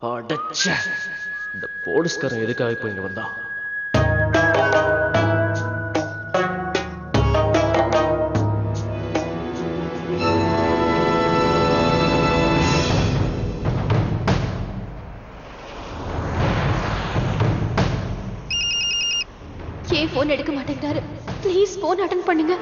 அடச்சே, இந்த போலீஸ்காரன் எதுக்காக இப்போ இங்க வந்தான்? ஏன் போன் எடுக்க மாட்டேங்கிறாரு? ப்ளீஸ் போன் அட்டெண்ட் பண்ணுங்க.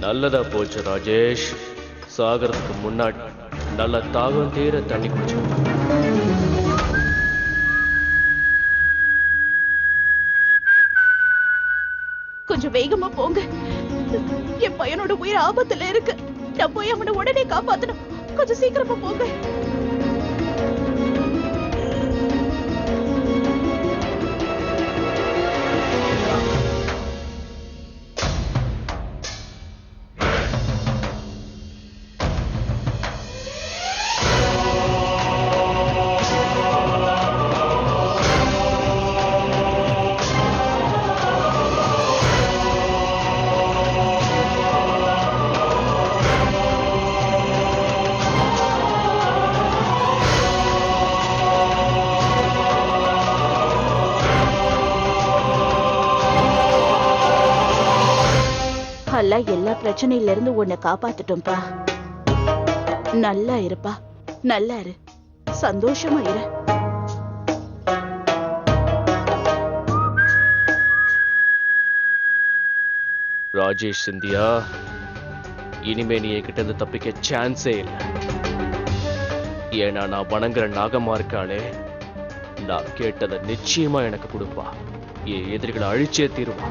நல்லதா போச்சு ராஜேஷ். சாகரத்துக்கு முன்னாடி நல்ல தாகம் தீர தண்ணி குடிச்சு. கொஞ்சம் வேகமா போங்க. என் பையனோட உயிர் ஆபத்துல இருக்கு. நான் போய் அவனை உடனே காப்பாத்தணும். கொஞ்சம் சீக்கிரமா போங்க. எல்லா பிரச்சனையில இருந்து உன்னை காப்பாத்துட்டோம்பா. நல்லா இருப்பா, நல்லா இரு, சந்தோஷமா இரு. ராஜேஷ் சிந்தியா, இனிமே நீ என்கிட்ட இருந்து தப்பிக்க சான்ஸே இல்லை. ஏன்னா நான் வணங்குற நாகமா இருக்காளே, நான் கேட்டதை நிச்சயமா எனக்கு கொடுப்பா. என் எதிரிகளை அழிச்சே தீருவா.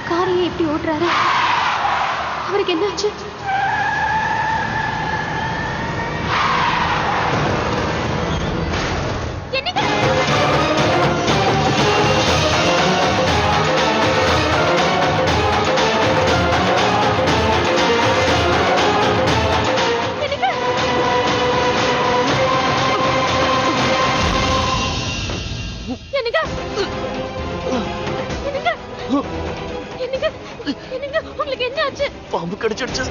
காரையே எப்படி ஓட்டுறாரு? அவருக்கு என்னாச்சு? உங்களுக்கு என்ன ஆச்சு? பாம்பு கடிச்சிடுச்சு.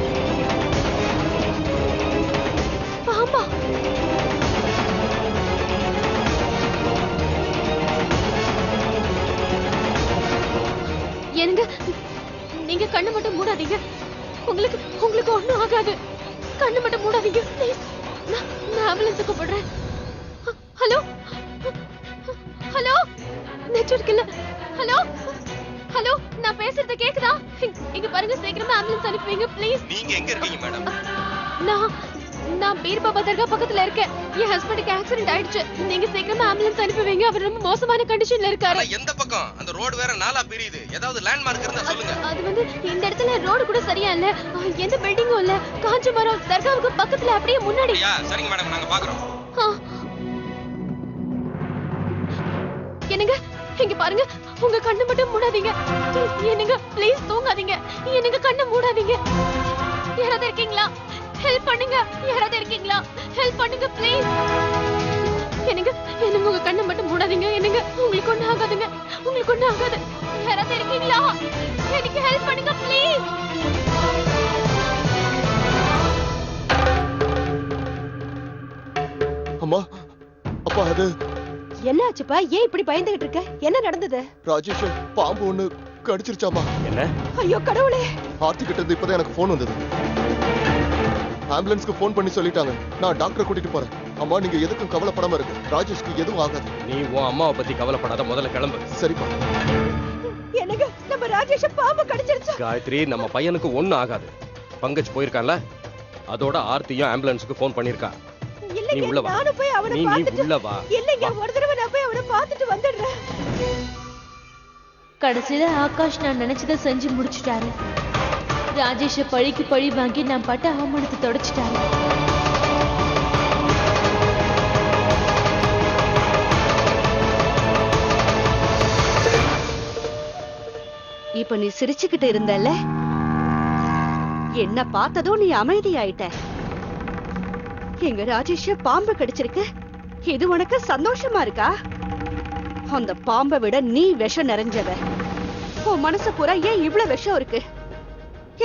பாம்பா? என்னங்க, நீங்க கண்ணு மட்டும் மூடாதீங்க. உங்களுக்கு ஒண்ணும் ஆகாது. கண்ணு மட்டும் மூடாதீங்க ப்ளீஸ். நான் ஆம்புலன்ஸ் கூப்பிடுறேன். ஹலோ ஹலோ, நெட்வொர்க் இல்ல. ஹலோ ஹலோ, நான் பேசுறது கேக்குதா? இங்க பாருங்க, சீக்கிரமா ஆம்புலன்ஸ் அனுப்பி வைங்க ப்ளீஸ். நீங்க எங்க இருக்கீங்க மேடம்? நான் பீர் பாபா தர்கா பக்கத்துல இருக்கேன். என் ஹஸ்பண்டுக்கு ஆக்சிடென்ட் ஆயிடுச்சு. நீங்க சீக்கிரமா ஆம்புலன்ஸ் அனுப்பி வைங்க. அவர் ரொம்ப மோசமான கண்டிஷன்ல இருக்காரு. ஆனா எந்த பக்கம்? அந்த ரோடு வேற நாலா பிரியுது. ஏதாவது லேண்ட்மார்க் இருந்தா சொல்லுங்க. அது வந்து இந்த இடத்துல ரோடு கூட சரியா இல்ல. எந்த பில்டிங்கும் இல்ல. காஞ்ச மரம் தர்காவுக்கு பக்கத்துல அப்படியே முன்னாடி. ஐயா சரிங்க மேடம், நாங்க பாக்குறோம். என்னங்க, இங்க பாருங்க, உங்க கண்ணு மட்டும் மூடாதீங்க. என்னங்க ப்ளீஸ் தூங்காதீங்க. என்னங்க கண்ணு மூடாதீங்க. யாராவது இருக்கீங்களா? ஹெல்ப் பண்ணுங்க. யாராவது இருக்கீங்களா? ஹெல்ப் பண்ணுங்க ப்ளீஸ். என்னங்க உங்க கண்ணை மட்டும் மூடாதீங்க. என்னங்க உங்களுக்கு ஒண்ணு ஆகாதுங்க. உங்களுக்கு ஒண்ணு ஆகாது. யாராவது இருக்கீங்களா? எனக்கு ஹெல்ப் பண்ணுங்க ப்ளீஸ். அம்மா, அப்பா, அது என்ன ஆச்சுப்பா? ஏன் இப்படி பயந்துகிட்டு இருக்க? என்ன நடந்தது? ராஜேஷ் பாம்பு ஒண்ணு கடிச்சிருச்சாமா. என்ன? ஐயோ கடவுளே! ஆர்த்தி கிட்ட இருந்து இப்பதான் எனக்கு போன் வந்தது. ஆம்புலன்ஸ்க்கு போன் பண்ணி சொல்லிட்டாங்க. நான் டாக்டரை கூட்டிட்டு போறேன். அம்மா, நீங்க எதுக்கும் கவலைப்படாம இருக்கு. ராஜேஷ்க்கு எதுவும் ஆகாது. நீ உன் அம்மாவை பத்தி கவலைப்படாத, முதல்ல கிளம்பு. சரிப்பா. என்னங்க, நம்ம ராஜேஷ பாம்பு கடிச்சிருச்சு. காயத்ரி, நம்ம பையனுக்கு ஒண்ணும் ஆகாது. பங்கஜ் போயிருக்கான்ல, அதோட ஆர்த்தியும் ஆம்புலன்ஸுக்கு போன் பண்ணிருக்கா. நீ இல்லைங்க, உள்ள வா. நானும் போய் அவனை நீ பார்த்துட்டு. உள்ள வா. இல்லைங்க, ஒரு தடவை நான் போய் அவனை பார்த்துட்டு வந்துடுறேன். கடைசியில ஆகாஷ் நான் நினைச்சதை செஞ்சு முடிச்சிட்டாரு. ராஜேஷ பழிக்கு பழி வாங்கி நான் பட்ட அவமானத்தை தொடச்சிட்டாரு. இப்ப நீ சிரிச்சுக்கிட்டு இருந்தல்ல, என்ன பார்த்ததும் நீ அமைதியாயிட்ட. எங்க ராஜேஷ பாம்பு கடிச்சிருக்கு. இது உனக்கு சந்தோஷமா இருக்கா? அந்த பாம்பை விட நீ விஷம் நிறைஞ்சவ. உன் மனசு பூரா ஏன் இவ்வளவு விஷம் இருக்கு?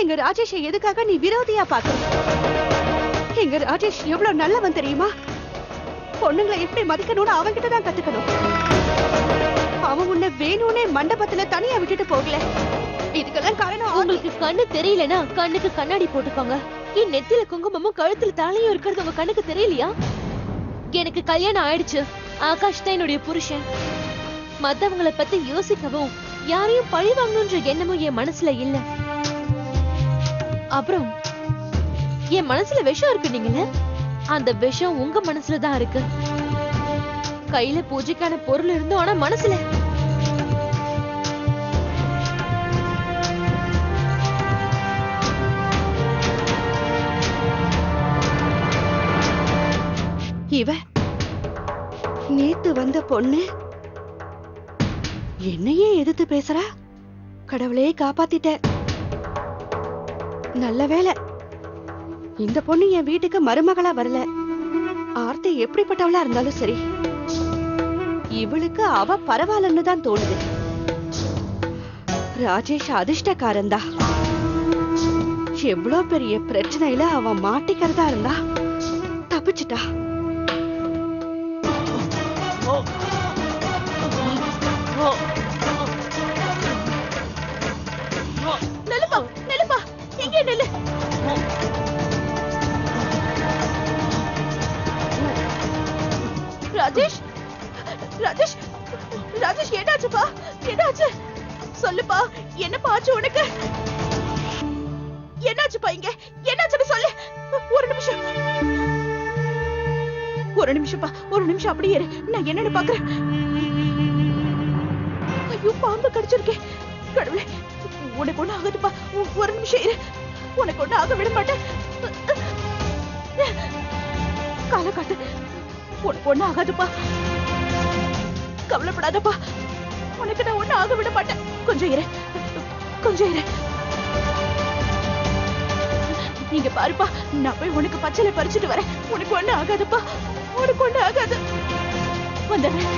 எங்க ராஜேஷ எதுக்காக நீ விரோதியா பாக்குற? எங்க ராஜேஷ் எவ்வளவு நல்லவன் தெரியுமா? பொண்ணுங்களை எப்படி மதிக்கணும்னு அவன்கிட்ட தான் கத்துக்கணும். அவன் உன்னை வேணும்னே மண்டபத்துல தனியா விட்டுட்டு போகல. இதுக்கெல்லாம் காரணம் உங்களுக்கு கண்ணு தெரியலனா கண்ணுக்கு கண்ணாடி போட்டுக்கோங்க. என் நெத்தில குங்குமமும் கழுத்துல தாலியும் இருக்கிறது உங்க கண்ணுக்கு தெரியலையா? எனக்கு கல்யாணம் ஆயிடுச்சு. ஆகாஷ் தான் என்னுடைய புருஷன். மத்தவங்களை பத்தி யோசிக்கவும் யாரையும் பழி வாங்கணும்ன்ற எண்ணமும் என் மனசுல இல்ல. அப்புறம் என் மனசுல விஷம் இருக்கு. நீங்களே அந்த விஷம் உங்க மனசுல தான் இருக்கு. கையில பூஜைக்கான பொருள் இருந்தோம், ஆனா மனசுல இவ நேத்து வந்த பொண்ணு என்னையே எதிர்த்து பேசுறா. கடவுளே காப்பாத்திட்ட. நல்ல வேளை இந்த பொண்ணு என் வீட்டுக்கு மருமகளா வரல. ஆர்த்தி எப்படிப்பட்டவளா இருந்தாலும் சரி, இவளுக்கு அவ பரவாயில்லன்னு தான் தோணுது. ராஜேஷ் அதிர்ஷ்டக்காரன் தான். எவ்வளவு பெரிய பிரச்சனையில அவன் மாட்டிக்கிறதா இருந்தா தப்பிச்சுட்டா. நெல்லுப்பா, நெல்லுப்பா, இங்கே நெல்லு. ராஜேஷ், ராஜேஷ், ராஜேஷ், என்னாச்சுப்பா? என்னாச்சு? சொல்லுப்பா, என்னப்பா ஆச்சு உனக்கு? என்னாச்சுப்பா? இங்க என்னாச்சுன்னு சொல்லு. ஒரு நிமிஷம், ஒரு நிமிஷம்ப்பா, ஒரு நிமிஷம் அப்படியே இரு. நான் என்னன்னு பாக்குறேன். ஐயோ, பாம்பு கடிச்சிருக்கேன். கடவுளே, உனக்கு ஒண்ணு ஆகுதுப்பா. ஒரு நிமிஷம் இரு. உனக்கு ஒண்ணு ஆக விட மாட்டேன். காலை காட்டு. உனக்கு ஒண்ணு ஆகாதுப்பா. கவலைப்படாதப்பா. உனக்கு நான் ஒண்ணு ஆக விட மாட்டேன். கொஞ்சம் இரு, கொஞ்சம் இரு. நீங்க பாருப்பா, நான் போய் உனக்கு பச்சளை பறிச்சுட்டு வரேன். உனக்கு ஒண்ணு ஆகாதுப்பா. உனக்கு ஒண்ணு ஆகாது. வந்துடுறேன்.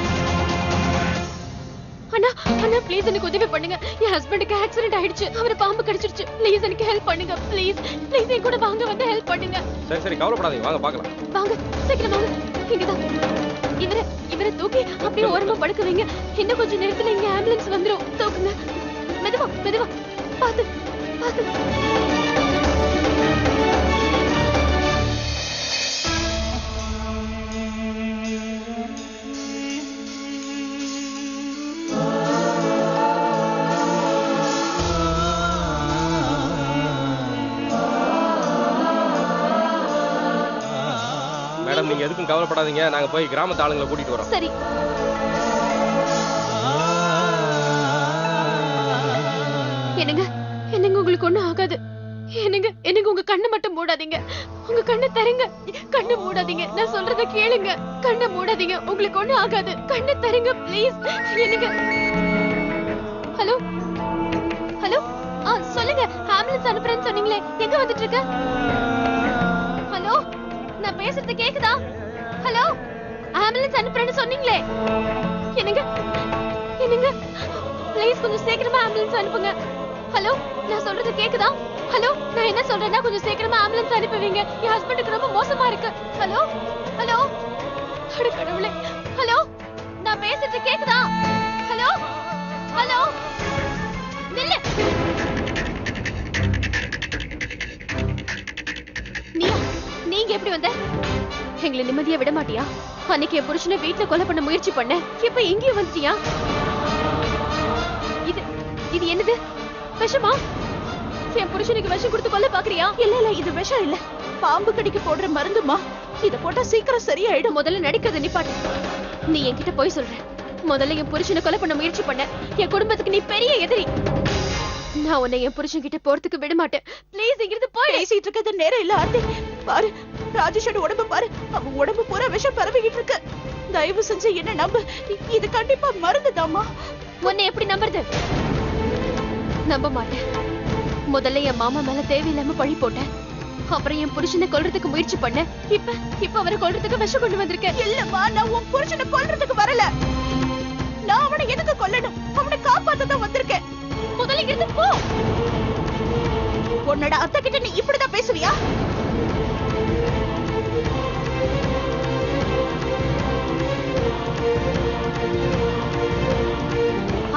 அண்ணா, அண்ணா ப்ளீஸ் எனக்கு உதவி பண்ணுங்க. என் ஹஸ்பண்டுக்கு ஆக்சிடென்ட் ஆயிடுச்சு. அவரை பாம்பு கடிச்சிருச்சு. ப்ளீஸ் எனக்கு ஹெல்ப் பண்ணுங்க. ப்ளீஸ் ப்ளீஸ் என் கூட வாங்க, வந்து ஹெல்ப் பண்ணுங்க. சரி சரி, கவலைப்படாதீங்க, வாங்க பார்க்கலாம். வாங்க, சீக்கிரம் வாங்க. இங்கதான். இவரை தூக்கி அப்படியே ஓரமா படுக்க வைங்க. இன்னும் கொஞ்சம் நேரத்துல இங்க ஆம்புலன்ஸ் வந்துரும். தூக்குங்க. மெதுவா மெதுவா, பாத்து பாத்து. மேடம் நீங்க எதுக்கும் கவலைப்படாதீங்க, நாங்க போய் கிராமத்து ஆளுங்களை கூட்டிட்டு வரோம். சரி. என்னங்க என்னங்க உங்களுக்கு ஒண்ணும் ஆகாது. என்னங்க என்னங்க உங்க கண்ணை மட்டும் மூடாதீங்க. உங்க கண்ணை தருங்க. கண்ணை மூடாதீங்க. நான் சொல்றத கேளுங்க. கண்ணை மூடாதீங்க. உங்களுக்கு ஒண்ணும் ஆகாது. கண்ணை தருங்க ப்ளீஸ். என்னங்க. ஹலோ ஹலோ சொல்லுங்க. ஆம்புலன்ஸ் அனுப்புறேன்னு சொன்னீங்களே, எங்க வந்துட்டு இருக்க? ஹலோ நான் பேசுறது கேக்குதா? ஹலோ ஆம்புலன்ஸ் அனுப்புறேன்னு சொன்னீங்களே. என்னங்க என்னங்க ப்ளீஸ் கொஞ்சம் சீக்கிரமா ஆம்புலன்ஸ் அனுப்புங்க. ஹலோ நான் சொல்றது கேக்குதா? ஹலோ நான் என்ன சொல்றேன்னா கொஞ்சம் சீக்கிரமா ஆம்புலன்ஸ் அனுப்புவீங்க. என் ஹஸ்பண்டுக்கு ரொம்ப மோசமா இருக்கு. ஹலோ ஹலோ அட கடவுளே. ஹலோ நான் பேசுறது கேக்குதா? ஹலோ ஹலோ நில்லு. நீங்க எப்படி வந்த? எங்களை நிம்மதியா விட மாட்டியா? அன்னைக்கு என் புருஷனை வீட்டுல கொலை பண்ண முயற்சி பண்ண, இப்ப எங்கேயும் வந்துட்டியா? இது இது என்னது? விஷமா? என் புருஷனுக்கு விஷம் கொடுத்து கொல்ல பாக்குறியா? இல்ல இல்ல, இது விஷம் இல்ல, பாம்பு கடிக்கு போடுற மருந்துமா. இத போட்டா சீக்கிரம் சரியாயிடும். முதல்ல நடிக்கிறத நிப்பாட்டு. நீ என்கிட்ட போய் சொல்ற. முதல்ல என் புருஷனை கொலை பண்ண முயற்சி பண்ண. என் குடும்பத்துக்கு நீ பெரிய எதிரி. நான் உன்னை என் புருஷன் கிட்ட போறதுக்கு விட மாட்டேன். ப்ளீஸ் இங்கிருந்து போய். பேசிட்டு இருக்கிறது நேரம் இல்ல ஆண்டி. பாரு ராஜேஷோட உடம்பு பாரு. அவன் உடம்பு பூரா விஷம் பரவிக்கிட்டு இருக்கு. தயவு செஞ்சு என்ன நம்பு. இது கண்டிப்பா மருந்துதாம்மா. உன்னை எப்படி நம்புறது? நம்ப மாட்டேன். முதல்ல என் மாமா மேல தேவையில்லாம பழி போட்டேன். அப்புறம் என் புருஷனை கொல்றதுக்கு முயற்சி பண்ண. இப்ப அவரை கொல்றதுக்கு விஷம் கொண்டு வந்திருக்கேன். இல்லம்மா, நான் உன் புருஷனை கொல்றதுக்கு வரல. நான் அவனை எதுக்கு கொல்லணும்? அவனை காப்பாத்ததான் வந்திருக்கேன். முதல்ல இருந்து போ. உன்னோட அத்தை கிட்ட நீ இப்படிதான் பேசுவியா?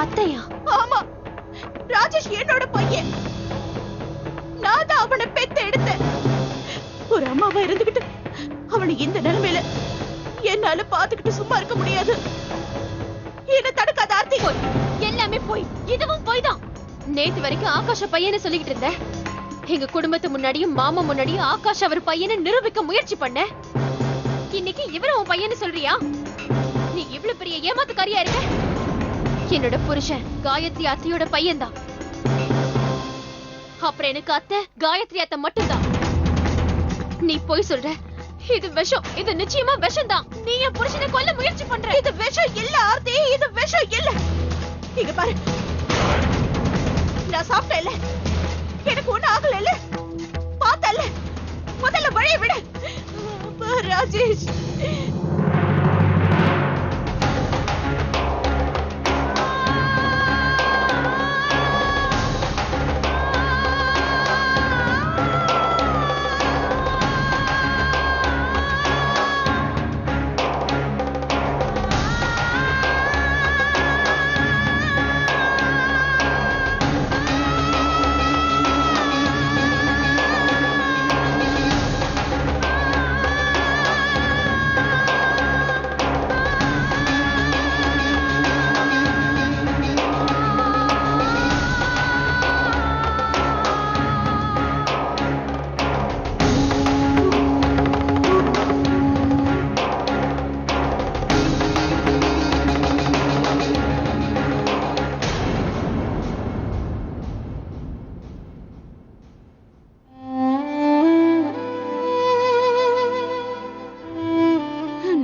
அத்தையா? ஆமா, ராஜேஷ் என்னோட பையன். நான் தான் அவனை பெத்து எடுத்தேன். ஒரு அம்மாவா இருந்துகிட்டு அவனை இந்த நிலைமையில என்னால பாத்துக்கிட்டு சும்மா இருக்க முடியாது. என்ன தடுக்காத ஆர்த்தி. எல்லாமே போய். இதுவும் போய் தான். நேத்து வரைக்கும் ஆகாஷ பையனை சொல்லிக்கிட்டு இருந்த. எங்க குடும்பத்து முன்னாடியும் மாமா முன்னாடியும் ஆகாஷ் அவர் பையனை நிரூபிக்க முயற்சி பண்ண. இன்னைக்கு இவரும் உன் பையனை சொல்றியா? நீ இவ்வளவு பெரிய ஏமாத்துக்காரியா இருக்க. என்னோட புருஷன் காயத்ரி அத்தையோட பையன்தான். அப்புறம் எனக்கு அத்தை காயத்ரி அத்தை மட்டும்தான். நீ போய் சொல்ற. இது விஷம். இது நிச்சயமா விஷம் தான். நீ என் புருஷனை கொல்ல முயற்சி பண்ற. இது விஷம் இல்ல ஆர்த்தி, இது விஷம் இல்ல. இங்க பாரு, நான் சாப்பிட்டேன்ல, எனக்கு ஒண்ணு ஆகல இல்ல, பார்த்தல. முதல்ல வழிய விடு ராஜேஷ்.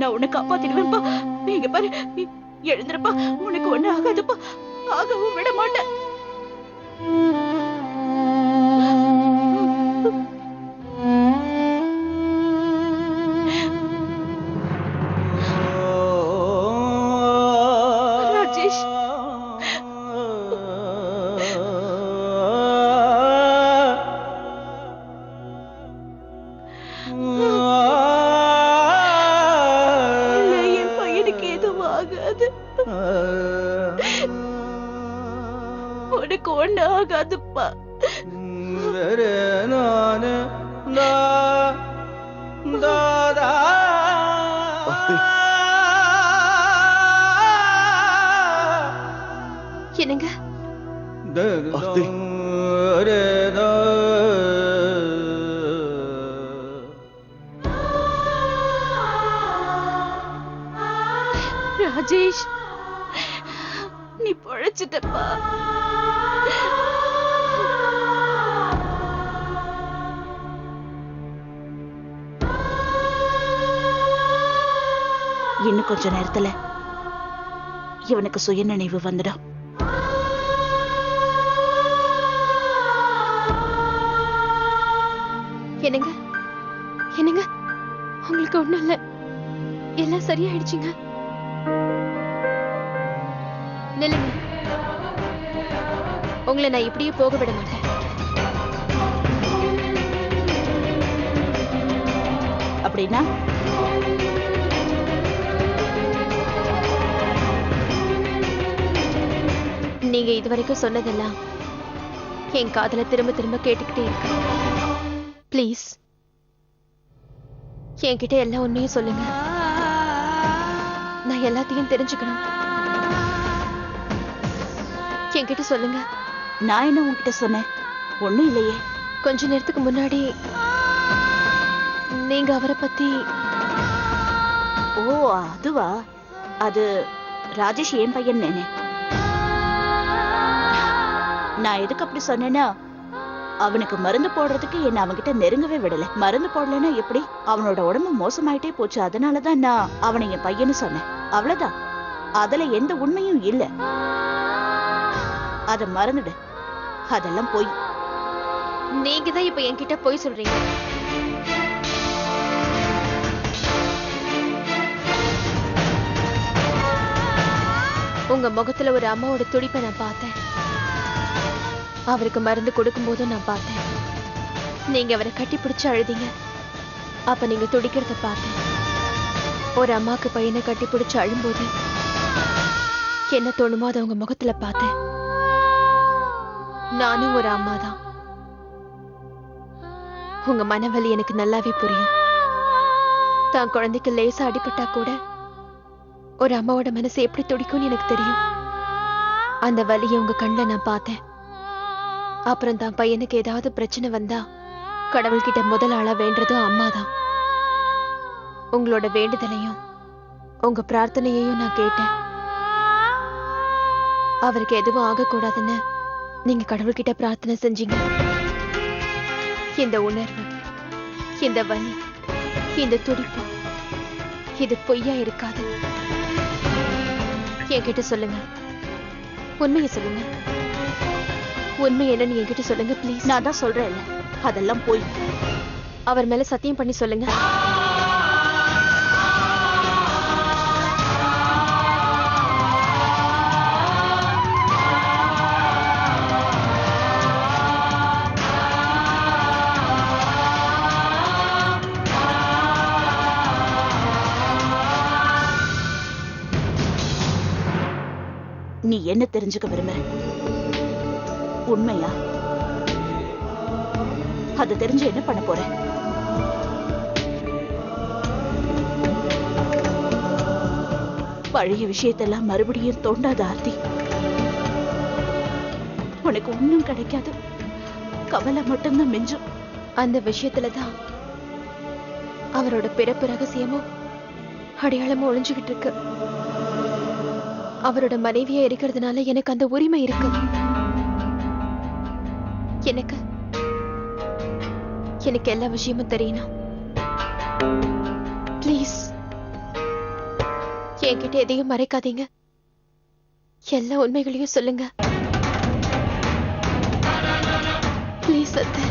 நான் உன்னை காப்பாத்திடுவேன்ப்பா. நீங்க பாரு, எழுந்திருப்பா. உனக்கு ஒண்ணு ஆகாதுப்பா. ஆகவும் விட மாட்டேன். ராஜேஷ், என் பையனுக்கு எதுவும் ஆகாது. உனக்கு ஒண்ணு ஆகாதுப்பா. என்னங்க? ராஜேஷ், நீ பொழைச்சிட்டப்பா. இன்னும் கொஞ்ச நேரத்துல இவனுக்கு சுயநினைவு வந்துடும். என்னங்க என்னங்க, உங்களுக்கு ஒண்ணும் இல்ல, எல்லாம் சரியாயிடுச்சுங்க. நில்லுங்க, உங்களை நான் இப்படியே போக விட மாட்டேன். அப்படின்னா நீங்க இதுவரைக்கும் சொன்னதெல்லாம் என் காதுல திரும்ப திரும்ப கேட்டுக்கிட்டே இருக்கு. ப்ளீஸ் என்கிட்ட எல்லா உண்மையும் சொல்லுங்க. நான் எல்லாத்தையும் தெரிஞ்சுக்கணும். என்கிட்ட சொல்லுங்க. நான் என்ன உன்கிட்ட சொன்னேன்? ஒண்ணும் இல்லையே. கொஞ்ச நேரத்துக்கு முன்னாடி நீங்க அவரை பத்தி. ஓ அதுவா? அது ராஜேஷ் என் பையன் நேனே. நான் எதுக்கு அப்படி சொன்னேன்னா, அவனுக்கு மருந்து போடுறதுக்கு என்ன அவன்கிட்ட நெருங்கவே விடல. மருந்து போடலன்னா எப்படி? அவனோட உடம்பு மோசமாயிட்டே போச்சு. அதனாலதான் நான் அவனை என் பையன்னு சொன்னேன். அவ்வளவுதான். அதுல எந்த உண்மையும் இல்ல. அத மறந்துடு. அதெல்லாம் போய். நீங்க தான் இப்ப என்கிட்ட போய் சொல்றீங்க. உங்க முகத்துல ஒரு அம்மாவோட துடிப்பை நான் பார்த்தேன். அவருக்கு மருந்து கொடுக்கும் போதும் நான் பார்த்தேன். நீங்க அவரை கட்டி பிடிச்சு அழுதீங்க. அப்ப நீங்க துடிக்கிறத பார்த்தேன். ஒரு அம்மாக்கு பையனை கட்டி பிடிச்சு அழும்போது என்ன தோணுமோ அதை உங்க முகத்துல பார்த்தேன். நானும் ஒரு அம்மா தான். உங்க மனவலி எனக்கு நல்லாவே புரியும். தான் குழந்தைக்கு லேசா அடிபட்டா கூட ஒரு அம்மாவோட மனசு எப்படி துடிக்கும்னு எனக்கு தெரியும். அந்த வலியை உங்க கண்ணுல நான் பார்த்தேன். அப்புறம் தான் பையனுக்கு ஏதாவது பிரச்சனை வந்தா கடவுள்கிட்ட முதல் ஆளா வேண்டதும் அம்மாதான். உங்களோட வேண்டுதலையும் உங்க பிரார்த்தனையையும் நான் கேட்டேன். அவருக்கு எதுவும் ஆகக்கூடாதுன்னு நீங்க கடவுள்கிட்ட பிரார்த்தனை செஞ்சீங்க. இந்த உணர்வு, இந்த வலி, இந்த துடிப்பு, இது பொய்யா இருக்காது. என்கிட்ட சொல்லுங்க, உண்மையை சொல்லுங்க. உண்மை என்னன்னு என்கிட்ட சொல்லுங்க ப்ளீஸ். நான் தான் சொல்றேன், அதெல்லாம் போய். அவர் மேல சத்தியம் பண்ணி சொல்லுங்க. நீ என்ன தெரிஞ்சுக்க விரும்புற? உண்மையா? அது தெரிஞ்சு என்ன பண்ண போற? பழைய விஷயத்தெல்லாம் மறுபடியும் தோண்டாத ஆர்த்தி. உனக்கு ஒண்ணும் கிடைக்காது. கவலை மட்டும்தான் மிஞ்சும். அந்த விஷயத்துலதான் அவரோட பிறப்பு ரகசியமும் அடையாளமும் ஒளிஞ்சுகிட்டு இருக்கு. அவரோட மனைவியா இருக்கிறதுனால எனக்கு அந்த உரிமை இருக்கு. எனக்கு எல்லா விஷயமும் தெரியணும். ப்ளீஸ் என்கிட்ட எதையும் மறைக்காதீங்க. எல்லா உண்மைகளையும் சொல்லுங்க ப்ளீஸ் அத்தை.